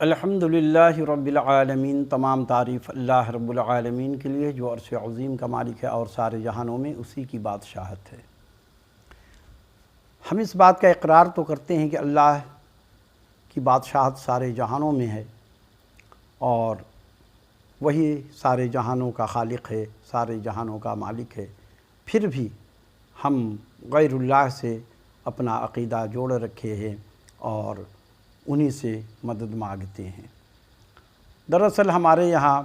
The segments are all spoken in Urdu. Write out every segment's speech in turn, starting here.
الحمدللہ رب العالمین، تمام تعریف اللہ رب العالمین کے لیے جو عرش عظیم کا مالک ہے اور سارے جہانوں میں اسی کی بادشاہت ہے۔ ہم اس بات کا اقرار تو کرتے ہیں کہ اللہ کی بادشاہت سارے جہانوں میں ہے اور وہی سارے جہانوں کا خالق ہے، سارے جہانوں کا مالک ہے، پھر بھی ہم غیر اللہ سے اپنا عقیدہ جوڑ رکھے ہیں اور انہی سے مدد مانگتے ہیں۔ دراصل ہمارے یہاں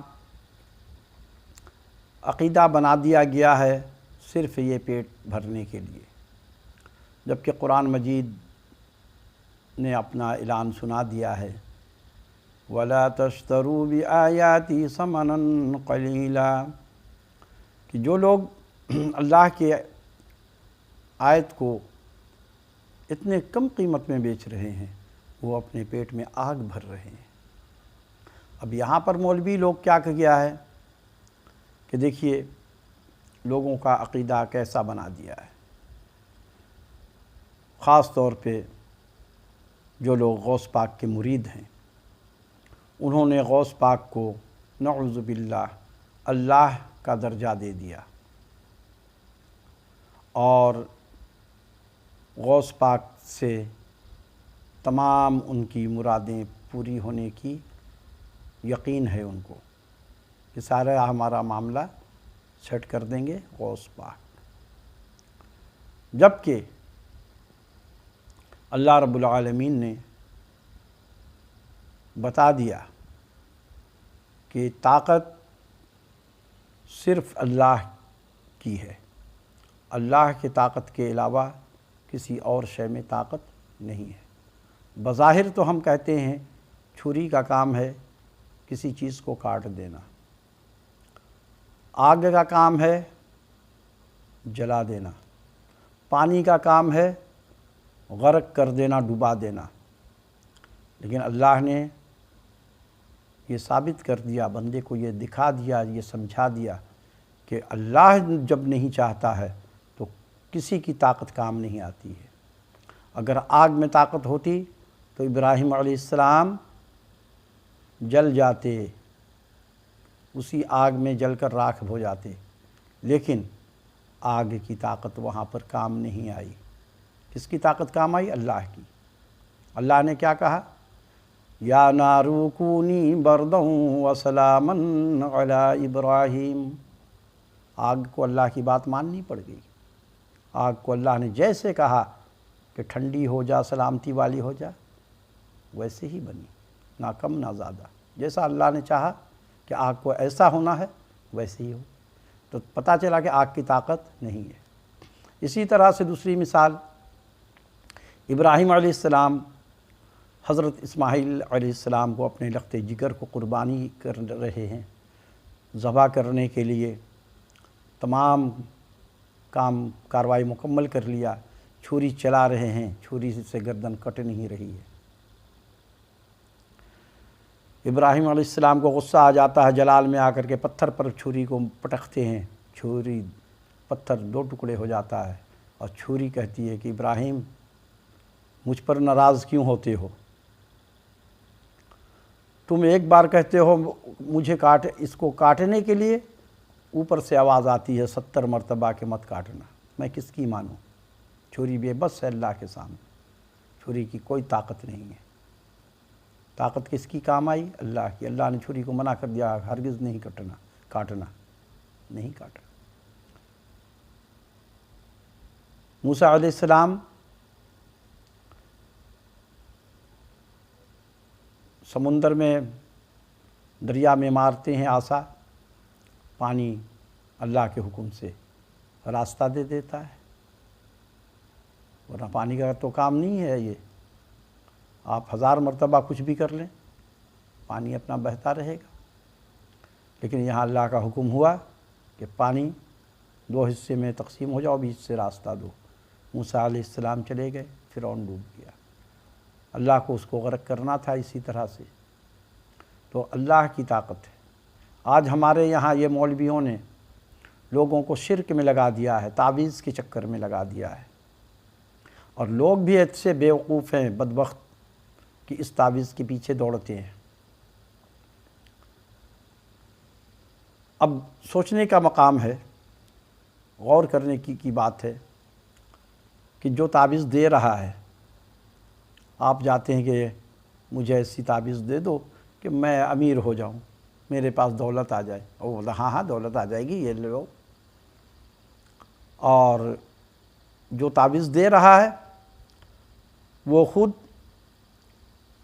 عقیدہ بنا دیا گیا ہے صرف یہ پیٹ بھرنے کے لیے، جبکہ قرآن مجید نے اپنا اعلان سنا دیا ہے وَلَا تَشْتَرُوا بِآيَاتِي ثَمَنًا قَلِيلًا، کہ جو لوگ اللہ کے آیت کو اتنے کم قیمت میں بیچ رہے ہیں وہ اپنے پیٹ میں آگ بھر رہے ہیں۔ اب یہاں پر مولوی لوگ کیا کیا ہے کہ دیکھیے لوگوں کا عقیدہ کیسا بنا دیا ہے، خاص طور پہ جو لوگ غوث پاک کے مرید ہیں، انہوں نے غوث پاک کو نعوذ باللہ اللہ کا درجہ دے دیا اور غوث پاک سے تمام ان کی مرادیں پوری ہونے کی یقین ہے ان کو کہ سارا ہمارا معاملہ سیٹ کر دیں گے غوث پاک۔ جبکہ اللہ رب العالمین نے بتا دیا کہ طاقت صرف اللہ کی ہے، اللہ کی طاقت کے علاوہ کسی اور شے میں طاقت نہیں ہے۔ بظاہر تو ہم کہتے ہیں چھری کا کام ہے کسی چیز کو کاٹ دینا، آگ کا کام ہے جلا دینا، پانی کا کام ہے غرق کر دینا، ڈبا دینا، لیکن اللہ نے یہ ثابت کر دیا، بندے کو یہ دکھا دیا، یہ سمجھا دیا کہ اللہ جب نہیں چاہتا ہے تو کسی کی طاقت کام نہیں آتی ہے۔ اگر آگ میں طاقت ہوتی تو ابراہیم علیہ السلام جل جاتے، اسی آگ میں جل کر راکھ ہو جاتے، لیکن آگ کی طاقت وہاں پر کام نہیں آئی۔ کس کی طاقت کام آئی؟ اللہ کی۔ اللہ نے کیا کہا؟ یا نار کونی بردا وسلاما علی ابراہیم۔ آگ کو اللہ کی بات ماننی پڑ گئی، آگ کو اللہ نے جیسے کہا کہ ٹھنڈی ہو جا، سلامتی والی ہو جا، ویسے ہی بنی، نہ کم نہ زیادہ۔ جیسا اللہ نے چاہا کہ آگ کو ایسا ہونا ہے ویسے ہی ہو، تو پتہ چلا کہ آگ کی طاقت نہیں ہے۔ اسی طرح سے دوسری مثال، ابراہیم علیہ السلام حضرت اسماعیل علیہ السلام کو اپنے لخت جگر کو قربانی کر رہے ہیں، ذبح کرنے کے لیے تمام کاروائی مکمل کر لیا، چھری چلا رہے ہیں، چھری سے گردن کٹ نہیں رہی ہے۔ ابراہیم علیہ السلام کو غصہ آ جاتا ہے، جلال میں آ کر کے پتھر پر چھری کو پٹکتے ہیں، چھری پتھر دو ٹکڑے ہو جاتا ہے اور چھری کہتی ہے کہ ابراہیم مجھ پر ناراض کیوں ہوتے ہو؟ تم ایک بار کہتے ہو مجھے کاٹ، اس کو کاٹنے کے لیے اوپر سے آواز آتی ہے 70 مرتبہ کہ مت کاٹنا، میں کس کی مانوں؟ چھری بے بس ہے اللہ کے سامنے، چھری کی کوئی طاقت نہیں ہے۔ طاقت کس کی کام آئی؟ اللہ کی۔ اللہ نے چھری کو منع کر دیا، ہرگز نہیں کاٹنا، نہیں کاٹا۔ موسیٰ علیہ السلام سمندر میں، دریا میں مارتے ہیں عصا، پانی اللہ کے حکم سے راستہ دے دیتا ہے، ورنہ پانی کا تو کام نہیں ہے یہ، آپ 1000 مرتبہ کچھ بھی کر لیں پانی اپنا بہتا رہے گا۔ لیکن یہاں اللہ کا حکم ہوا کہ پانی 2 حصے میں تقسیم ہو جاؤ، بیچ سے راستہ دو۔ موسیٰ علیہ السلام چلے گئے، فرعون ڈوب گیا، اللہ کو اس کو غرق کرنا تھا اسی طرح سے۔ تو اللہ کی طاقت ہے۔ آج ہمارے یہاں یہ مولویوں نے لوگوں کو شرک میں لگا دیا ہے، تعویذ کے چکر میں لگا دیا ہے، اور لوگ بھی ایسے بیوقوف ہیں بدبخت کہ اس تعویذ کے پیچھے دوڑتے ہیں۔ اب سوچنے کا مقام ہے، غور کرنے کی بات ہے کہ جو تعویذ دے رہا ہے، آپ جاتے ہیں کہ مجھے ایسی تعویذ دے دو کہ میں امیر ہو جاؤں، میرے پاس دولت آ جائے، اور وہ بولتا ہاں ہاں دولت آ جائے گی، یہ لو. اور جو تعویذ دے رہا ہے وہ خود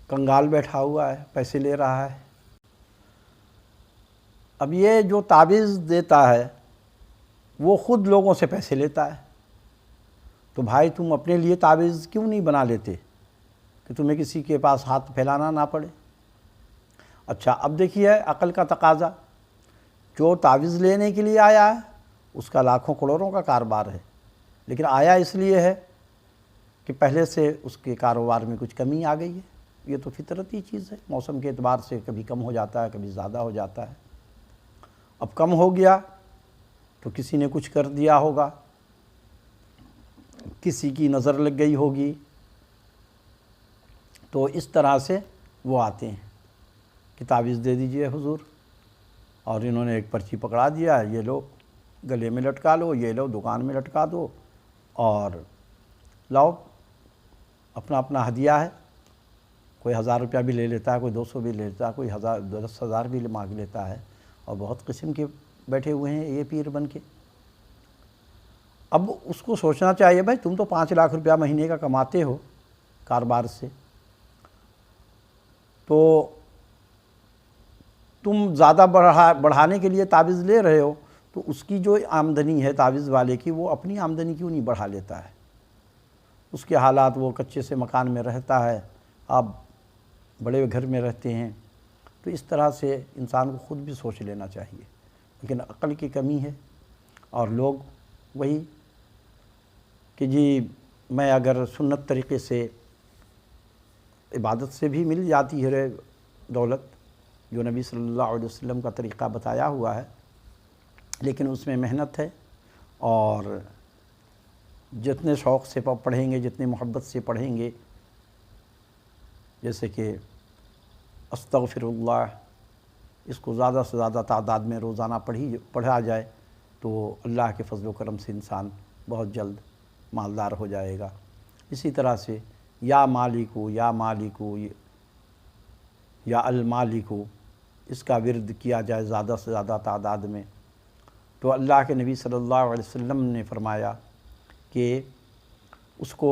کنگال بیٹھا ہوا ہے، پیسے لے رہا ہے. اب یہ جو تعویذ دیتا ہے وہ خود لوگوں سے پیسے لیتا ہے. تو بھائی تم اپنے لیے تعویذ کیوں نہیں بنا لیتے کہ تمہیں کسی کے پاس ہاتھ پھیلانا نہ پڑے؟ اچھا اب دیکھیے عقل کا تقاضا، جو تعویذ لینے کے لیے آیا ہے اس کا لاکھوں کروڑوں کا کاروبار ہے، لیکن آیا اس لیے ہے کہ پہلے سے اس کے کاروبار میں کچھ کمی آ گئی ہے. یہ تو فطرتی چیز ہے، موسم کے اعتبار سے کبھی کم ہو جاتا ہے، کبھی زیادہ ہو جاتا ہے. اب کم ہو گیا تو کسی نے کچھ کر دیا ہوگا، کسی کی نظر لگ گئی ہوگی، تو اس طرح سے وہ آتے ہیں کہ تعویذ دے دیجئے حضور. اور انہوں نے ایک پرچی پکڑا دیا، یہ لو گلے میں لٹکا لو، یہ لو دکان میں لٹکا دو، اور لاؤ اپنا اپنا ہدیہ ہے. کوئی 1000 روپیہ بھی لے لیتا ہے، کوئی 200 بھی لے لیتا ہے، کوئی 10,000 بھی مانگ لیتا ہے، اور بہت قسم کے بیٹھے ہوئے ہیں یہ پیر بن کے. اب اس کو سوچنا چاہیے بھائی تم تو 5 لاکھ روپیہ مہینے کا کماتے ہو کاروبار سے، تو تم زیادہ بڑھانے کے لیے تعویذ لے رہے ہو، تو اس کی جو آمدنی ہے تعویذ والے کی، وہ اپنی آمدنی کیوں نہیں بڑھا لیتا ہے؟ اس کے حالات، وہ کچے سے مکان میں رہتا ہے، آپ بڑے گھر میں رہتے ہیں. تو اس طرح سے انسان کو خود بھی سوچ لینا چاہیے، لیکن عقل کی کمی ہے. اور لوگ وہی کہ جی میں اگر سنت طریقے سے عبادت سے بھی مل جاتی ہے دولت، جو نبی صلی اللہ علیہ وسلم کا طریقہ بتایا ہوا ہے، لیکن اس میں محنت ہے، اور جتنے شوق سے پڑھیں گے، جتنے محبت سے پڑھیں گے، جیسے کہ استغفر اللہ، اس کو زیادہ سے زیادہ تعداد میں روزانہ پڑھا جائے تو اللہ کے فضل و کرم سے انسان بہت جلد مالدار ہو جائے گا. اسی طرح سے یا مالکو یا مالکو یا المالکو، اس کا ورد کیا جائے زیادہ سے زیادہ تعداد میں، تو اللہ کے نبی صلی اللہ علیہ وسلم نے فرمایا کہ اس کو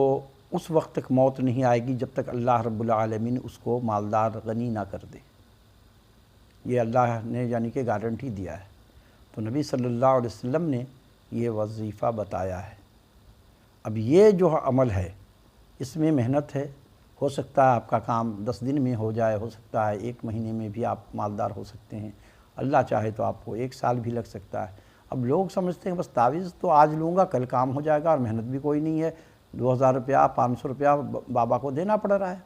اس وقت تک موت نہیں آئے گی جب تک اللہ رب العالمین اس کو مالدار غنی نہ کر دے. یہ اللہ نے یعنی کہ گارنٹی دیا ہے. تو نبی صلی اللہ علیہ وسلم نے یہ وظیفہ بتایا ہے. اب یہ جو عمل ہے اس میں محنت ہے، ہو سکتا ہے آپ کا کام 10 دن میں ہو جائے، ہو سکتا ہے 1 مہینے میں بھی آپ مالدار ہو سکتے ہیں، اللہ چاہے تو آپ کو 1 سال بھی لگ سکتا ہے. اب لوگ سمجھتے ہیں بس تعویذ تو آج لوں گا کل کام ہو جائے گا، اور محنت بھی کوئی نہیں ہے، 2000 روپیہ 500 روپیہ بابا کو دینا پڑ رہا ہے.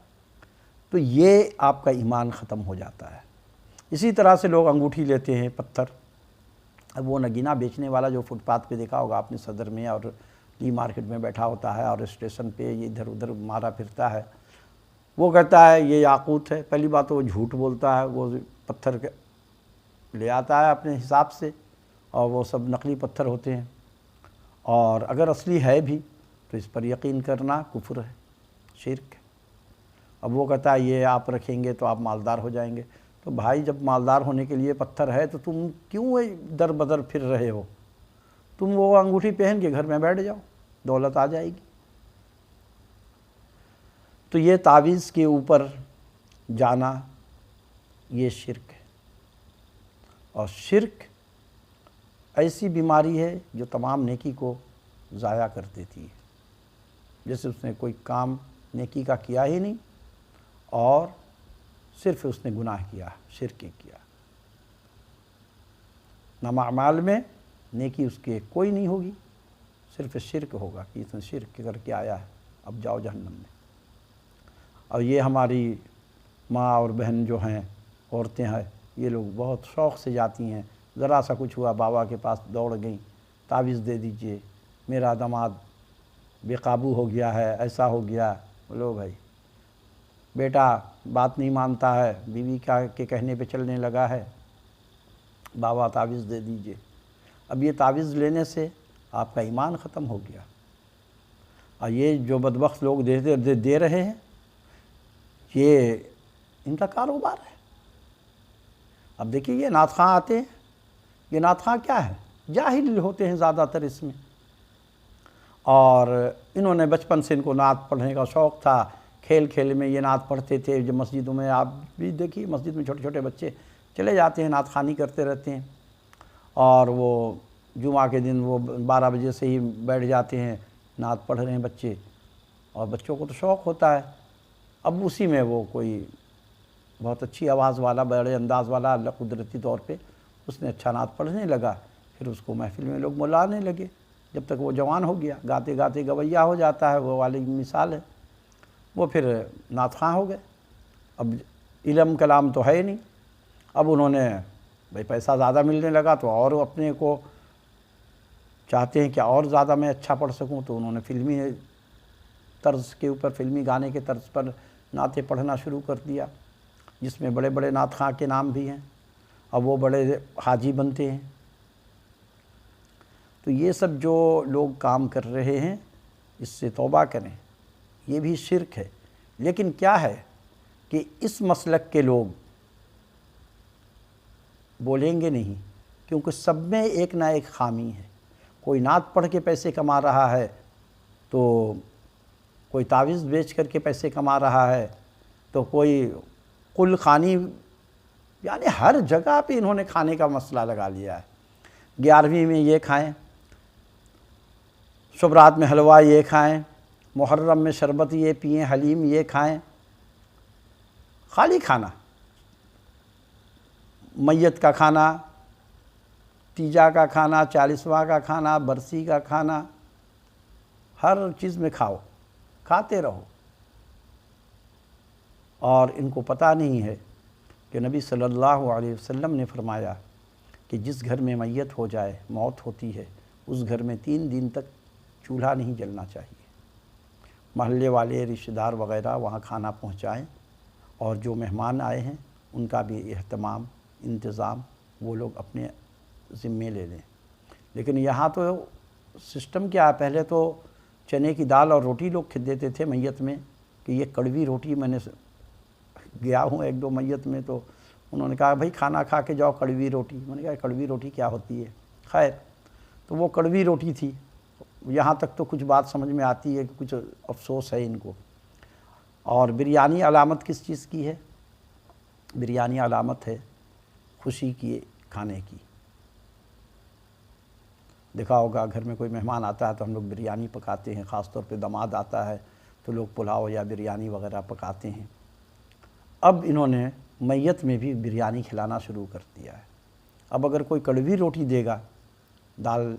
تو یہ آپ کا ایمان ختم ہو جاتا ہے. اسی طرح سے لوگ انگوٹھی لیتے ہیں، پتھر. اب وہ نگینہ بیچنے والا جو فٹ پاتھ پہ دیکھا ہوگا آپ نے صدر میں اور لی مارکیٹ میں بیٹھا ہوتا ہے، اور اسٹیشن پہ یہ ادھر ادھر مارا پھرتا ہے، وہ کہتا ہے یہ یاقوت ہے. پہلی بات تو وہ جھوٹ بولتا ہے، وہ پتھر لے آتا ہے اپنے حساب سے، اور وہ سب نقلی پتھر ہوتے ہیں. اور اگر اصلی ہے بھی تو اس پر یقین کرنا کفر ہے، شرک ہے. اب وہ کہتا ہے یہ آپ رکھیں گے تو آپ مالدار ہو جائیں گے. تو بھائی جب مالدار ہونے کے لیے پتھر ہے تو تم کیوں در بدر پھر رہے ہو؟ تم وہ انگوٹھی پہن کے گھر میں بیٹھ جاؤ، دولت آ جائے گی. تو یہ تعویذ کے اوپر جانا یہ شرک ہے. اور شرک ایسی بیماری ہے جو تمام نیکی کو ضائع کر دیتی ہے. جیسے اس نے کوئی کام نیکی کا کیا ہی نہیں، اور صرف اس نے گناہ کیا، شرک کیا. نامہ اعمال میں نیکی اس کے کوئی نہیں ہوگی، صرف شرک ہوگا کہ اس نے شرک کر کے آیا ہے، اب جاؤ جہنم میں. اور یہ ہماری ماں اور بہن جو ہیں، عورتیں ہیں، یہ لوگ بہت شوق سے جاتی ہیں. ذرا سا کچھ ہوا بابا کے پاس دوڑ گئیں، تعویذ دے دیجئے، میرا داماد بے قابو ہو گیا ہے، ایسا ہو گیا. بولو بھائی، بیٹا بات نہیں مانتا ہے، بیوی کے کہنے پہ چلنے لگا ہے، بابا تعویذ دے دیجئے۔ اب یہ تعویذ لینے سے آپ کا ایمان ختم ہو گیا، اور یہ جو بدبخت لوگ دے رہے ہیں یہ ان کا کاروبار ہے۔ اب دیکھیے یہ نعت خواں آتے ہیں، یہ نعت خواں کیا ہے؟ جاہل ہوتے ہیں زیادہ تر اس میں، اور انہوں نے بچپن سے ان کو نعت پڑھنے کا شوق تھا، کھیل کھیل میں یہ نعت پڑھتے تھے۔ جو مسجدوں میں آپ بھی دیکھیے، مسجد میں چھوٹے چھوٹے بچے چلے جاتے ہیں، نعت خوانی کرتے رہتے ہیں، اور وہ جمعہ کے دن وہ 12 بجے سے ہی بیٹھ جاتے ہیں، نعت پڑھ رہے ہیں بچے، اور بچوں کو تو شوق ہوتا ہے۔ اب اسی میں وہ کوئی بہت اچھی آواز والا، بڑے انداز والا، اللہ قدرتی طور پہ اس نے اچھا نعت پڑھنے لگا، پھر اس کو محفل میں لوگ بلانے لگے، جب تک وہ جوان ہو گیا، گاتے گاتے گویا ہو جاتا ہے، وہ والی مثال ہے، وہ پھر نعت خواں ہو گئے۔ اب علم کلام تو ہے نہیں، اب انہوں نے بھئی پیسہ زیادہ ملنے لگا تو اور اپنے کو چاہتے ہیں کہ اور زیادہ میں اچھا پڑھ سکوں، تو انہوں نے فلمی طرز کے اوپر، فلمی گانے کے طرز پر نعتیں پڑھنا شروع کر دیا، جس میں بڑے بڑے نعت خواں کے نام بھی ہیں، اب وہ بڑے حاجی بنتے ہیں۔ تو یہ سب جو لوگ کام کر رہے ہیں اس سے توبہ کریں، یہ بھی شرک ہے۔ لیکن کیا ہے کہ اس مسلک کے لوگ بولیں گے نہیں، کیونکہ سب میں ایک نہ ایک خامی ہے۔ کوئی نعت پڑھ کے پیسے کما رہا ہے، تو کوئی تعویذ بیچ کر کے پیسے کما رہا ہے، تو کوئی قل خوانی، یعنی ہر جگہ پہ انہوں نے کھانے کا مسئلہ لگا لیا ہے۔ 11ویں میں یہ کھائیں، شبرات میں حلوہ یہ کھائیں، محرم میں شربت یہ پئیں، حلیم یہ کھائیں، خالی کھانا، میت کا کھانا، تیجا کا کھانا، 40واں کا کھانا، برسی کا کھانا، ہر چیز میں کھاؤ، کھاتے رہو۔ اور ان کو پتہ نہیں ہے کہ نبی صلی اللہ علیہ وسلم نے فرمایا کہ جس گھر میں میت ہو جائے، موت ہوتی ہے، اس گھر میں 3 دن تک چولہا نہیں جلنا چاہیے۔ محلے والے، رشتہ دار وغیرہ وہاں کھانا پہنچائیں، اور جو مہمان آئے ہیں ان کا بھی اہتمام، انتظام وہ لوگ اپنے ذمے لے لیں۔ لیکن یہاں تو سسٹم کیا ہے، پہلے تو چنے کی دال اور روٹی لوگ دیتے تھے میت میں، کہ یہ کڑوی روٹی، میں نے گیا ہوں 1-2 میت میں، تو انہوں نے کہا بھئی کھانا کھا کے جاؤ کڑوی روٹی۔ میں نے کہا کڑوی روٹی کیا ہوتی ہے؟ خیر، تو وہ کڑوی روٹی تھی۔ یہاں تک تو کچھ بات سمجھ میں آتی ہے کہ کچھ افسوس ہے ان کو۔ اور بریانی علامت کس چیز کی ہے؟ بریانی علامت ہے خوشی کی، کھانے کی۔ دیکھا ہوگا گھر میں کوئی مہمان آتا ہے تو ہم لوگ بریانی پکاتے ہیں، خاص طور پہ داماد آتا ہے تو لوگ پلاؤ یا بریانی وغیرہ پکاتے ہیں۔ اب انہوں نے میت میں بھی بریانی کھلانا شروع کر دیا ہے۔ اب اگر کوئی کڑوی روٹی دے گا، دال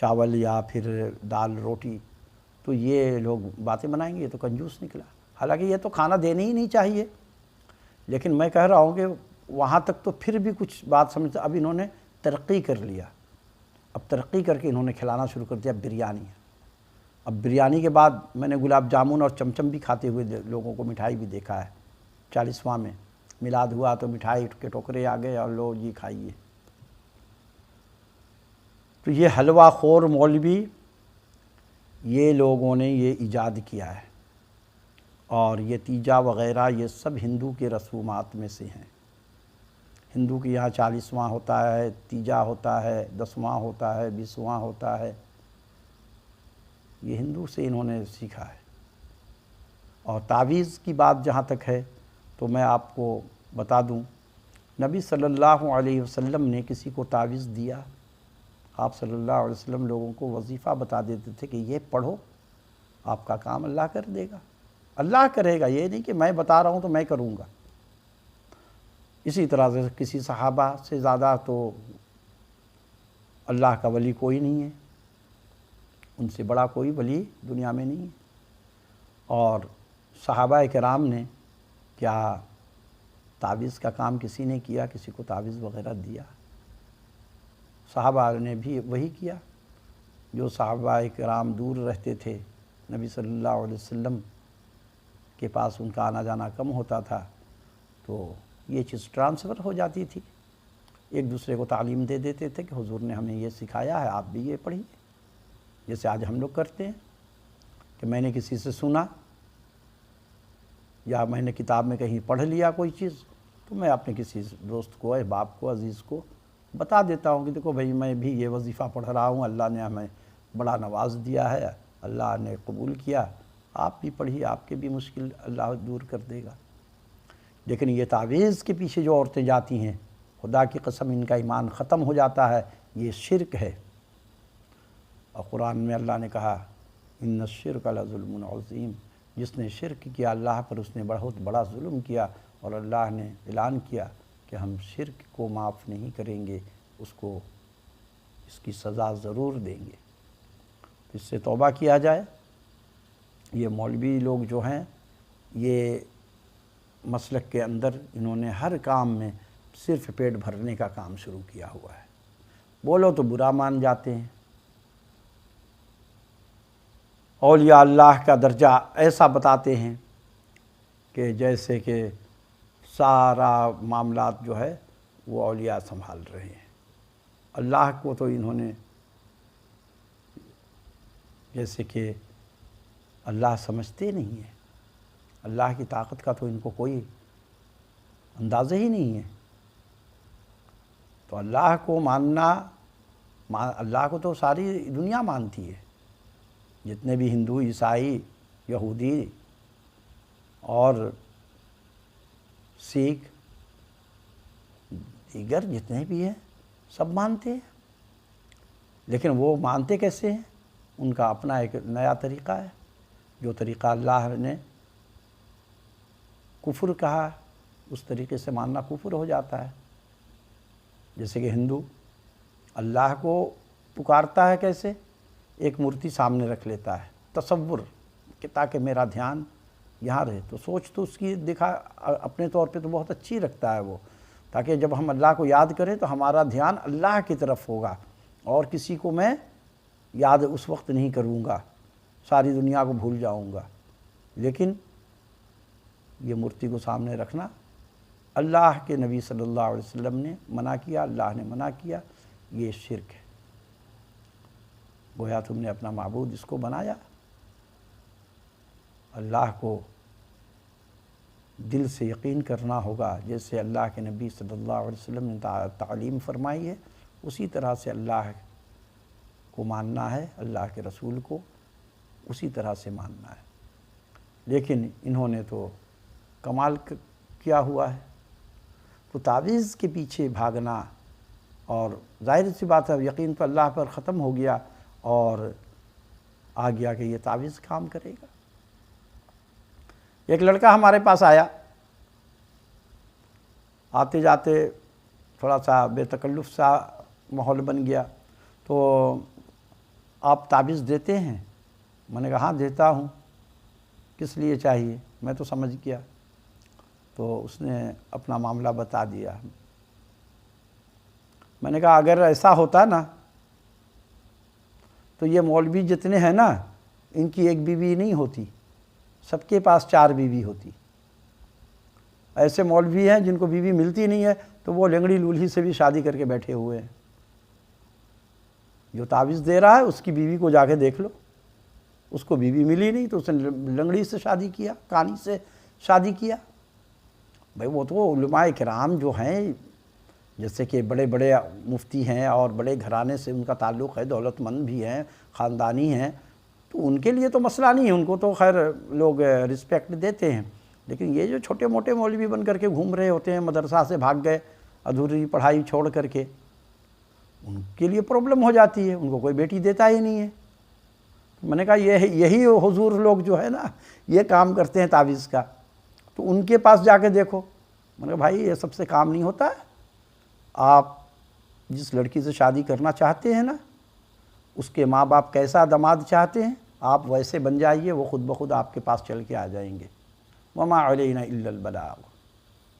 چاول یا پھر دال روٹی، تو یہ لوگ باتیں بنائیں گے، یہ تو کنجوس نکلا۔ حالانکہ یہ تو کھانا دینے ہی نہیں چاہیے، لیکن میں کہہ رہا ہوں کہ وہاں تک تو پھر بھی کچھ بات سمجھتا۔ اب انہوں نے ترقی کر لیا، اب ترقی کر کے انہوں نے کھلانا شروع کر دیا بریانی۔ اب بریانی کے بعد میں نے گلاب جامن اور چمچم بھی کھاتے ہوئے لوگوں کو، مٹھائی بھی دیکھا ہے۔ 40واں میں میلاد ہوا تو مٹھائی کے ٹوکرے آ گئے، اور لو جی کھائیے۔ تو یہ حلوہ خور مولوی، یہ لوگوں نے یہ ایجاد کیا ہے، اور یہ تیجا وغیرہ یہ سب ہندو کے رسومات میں سے ہیں۔ ہندو کے یہاں 40واں ہوتا ہے، تیجا ہوتا ہے، 10واں ہوتا ہے، 20واں ہوتا ہے، یہ ہندو سے انہوں نے سیکھا ہے۔ اور تعویذ کی بات جہاں تک ہے تو میں آپ کو بتا دوں، نبی صلی اللہ علیہ وسلم نے کسی کو تعویذ دیا؟ آپ صلی اللہ علیہ وسلم لوگوں کو وظیفہ بتا دیتے تھے کہ یہ پڑھو، آپ کا کام اللہ کر دے گا، اللہ کرے گا، یہ نہیں کہ میں بتا رہا ہوں تو میں کروں گا۔ اسی طرح سے کسی صحابہ سے زیادہ تو اللہ کا ولی کوئی نہیں ہے، ان سے بڑا کوئی ولی دنیا میں نہیں ہے۔ اور صحابہ کرام نے کیا تعویذ کا کام کسی نے کیا؟ کسی کو تعویذ وغیرہ دیا؟ صحابہ نے بھی وہی کیا۔ جو صحابہ کرام دور رہتے تھے، نبی صلی اللہ علیہ وسلم کے پاس ان کا آنا جانا کم ہوتا تھا، تو یہ چیز ٹرانسفر ہو جاتی تھی۔ ایک دوسرے کو تعلیم دے دیتے تھے کہ حضور نے ہمیں یہ سکھایا ہے، آپ بھی یہ پڑھیے، جیسے آج ہم لوگ کرتے ہیں کہ میں نے کسی سے سنا یا میں نے کتاب میں کہیں پڑھ لیا کوئی چیز، تو میں اپنے کسی دوست کو، احباب کو، عزیز کو بتا دیتا ہوں کہ دیکھو بھائی میں بھی یہ وظیفہ پڑھ رہا ہوں، اللہ نے ہمیں بڑا نواز دیا ہے، اللہ نے قبول کیا، آپ بھی پڑھیے، آپ کے بھی مشکل اللہ دور کر دے گا۔ لیکن یہ تعویذ کے پیچھے جو عورتیں جاتی ہیں، خدا کی قسم ان کا ایمان ختم ہو جاتا ہے، یہ شرک ہے۔ اور قرآن میں اللہ نے کہا ان الشرک لظلم عظیم، جس نے شرک کیا اللہ پر اس نے بہت بڑا ظلم کیا، اور اللہ نے اعلان کیا کہ ہم شرک کو معاف نہیں کریں گے، اس کو اس کی سزا ضرور دیں گے۔ اس سے توبہ کیا جائے۔ یہ مولوی لوگ جو ہیں یہ مسلک کے اندر انہوں نے ہر کام میں صرف پیٹ بھرنے کا کام شروع کیا ہوا ہے، بولو تو برا مان جاتے ہیں۔ اولیاء اللہ کا درجہ ایسا بتاتے ہیں کہ جیسے کہ سارا معاملات جو ہے وہ اولیاء سنبھال رہے ہیں۔ اللہ کو تو انہوں نے جیسے کہ اللہ سمجھتے نہیں ہیں، اللہ کی طاقت کا تو ان کو کوئی اندازہ ہی نہیں ہے۔ تو اللہ کو ماننا، اللہ کو تو ساری دنیا مانتی ہے، جتنے بھی ہندو، عیسائی، یہودی اور سکھ دیگر جتنے بھی ہیں سب مانتے ہیں۔ لیکن وہ مانتے کیسے ہیں؟ ان کا اپنا ایک نیا طریقہ ہے، جو طریقہ اللہ نے کفر کہا، اس طریقے سے ماننا کفر ہو جاتا ہے۔ جیسے کہ ہندو اللہ کو پکارتا ہے کیسے؟ ایک مورتی سامنے رکھ لیتا ہے، تصور کہ تاکہ میرا دھیان یہاں رہے، تو سوچ تو اس کی دکھا اپنے طور پہ تو بہت اچھی رکھتا ہے وہ، تاکہ جب ہم اللہ کو یاد کریں تو ہمارا دھیان اللہ کی طرف ہوگا، اور کسی کو میں یاد اس وقت نہیں کروں گا، ساری دنیا کو بھول جاؤں گا۔ لیکن یہ مورتی کو سامنے رکھنا اللہ کے نبی صلی اللہ علیہ وسلم نے منع کیا، اللہ نے منع کیا، یہ شرک ہے۔ گویا تم نے اپنا معبود اس کو بنایا۔ اللہ کو دل سے یقین کرنا ہوگا، جیسے اللہ کے نبی صلی اللہ علیہ وسلم نے تعلیم فرمائی ہے، اسی طرح سے اللہ کو ماننا ہے، اللہ کے رسول کو اسی طرح سے ماننا ہے۔ لیکن انہوں نے تو کمال کیا ہوا ہے۔ تو تعویذ کے پیچھے بھاگنا، اور ظاہر سی بات ہے یقین تو اللہ پر ختم ہو گیا، اور آ گیا کہ یہ تعویذ کام کرے گا۔ ایک لڑکا ہمارے پاس آیا، آتے جاتے تھوڑا سا بے تکلف سا ماحول بن گیا، تو آپ تعویذ دیتے ہیں؟ میں نے کہا ہاں دیتا ہوں، کس لیے چاہیے؟ میں تو سمجھ گیا۔ تو اس نے اپنا معاملہ بتا دیا۔ میں نے کہا اگر ایسا ہوتا نا تو یہ مولوی جتنے ہیں نا، ان کی ایک بیوی نہیں ہوتی، سب کے پاس 4 بیوی ہوتی۔ ایسے مولوی ہیں جن کو بیوی ملتی نہیں ہے، تو وہ لنگڑی لولھی سے بھی شادی کر کے بیٹھے ہوئے ہیں۔ جو تعویذ دے رہا ہے اس کی بیوی کو جا کے دیکھ لو، اس کو بیوی ملی نہیں تو اس نے لنگڑی سے شادی کیا، کانی سے شادی کیا۔ بھائی وہ تو علماء کرام جو ہیں، جیسے کہ بڑے بڑے مفتی ہیں اور بڑے گھرانے سے ان کا تعلق ہے، دولت مند بھی ہیں، خاندانی ہیں، تو ان کے لیے تو مسئلہ نہیں ہے، ان کو تو خیر لوگ رسپیکٹ دیتے ہیں۔ لیکن یہ جو چھوٹے موٹے مولوی بن کر کے گھوم رہے ہوتے ہیں، مدرسہ سے بھاگ گئے ادھوری پڑھائی چھوڑ کر کے، ان کے لیے پرابلم ہو جاتی ہے، ان کو کوئی بیٹی دیتا ہی نہیں ہے۔ میں نے کہا یہی حضور لوگ جو ہے نا یہ کام کرتے ہیں تعویذ کا، تو ان کے پاس جا کے دیکھو۔ میں نے کہا بھائی یہ سب سے کام نہیں ہوتا ہے، آپ جس لڑکی سے شادی کرنا چاہتے ہیں نا، اس کے ماں باپ کیسا داماد چاہتے ہیں، آپ ویسے بن جائیے، وہ خود بخود آپ کے پاس چل کے آ جائیں گے۔ وما علینا الا البلاغ۔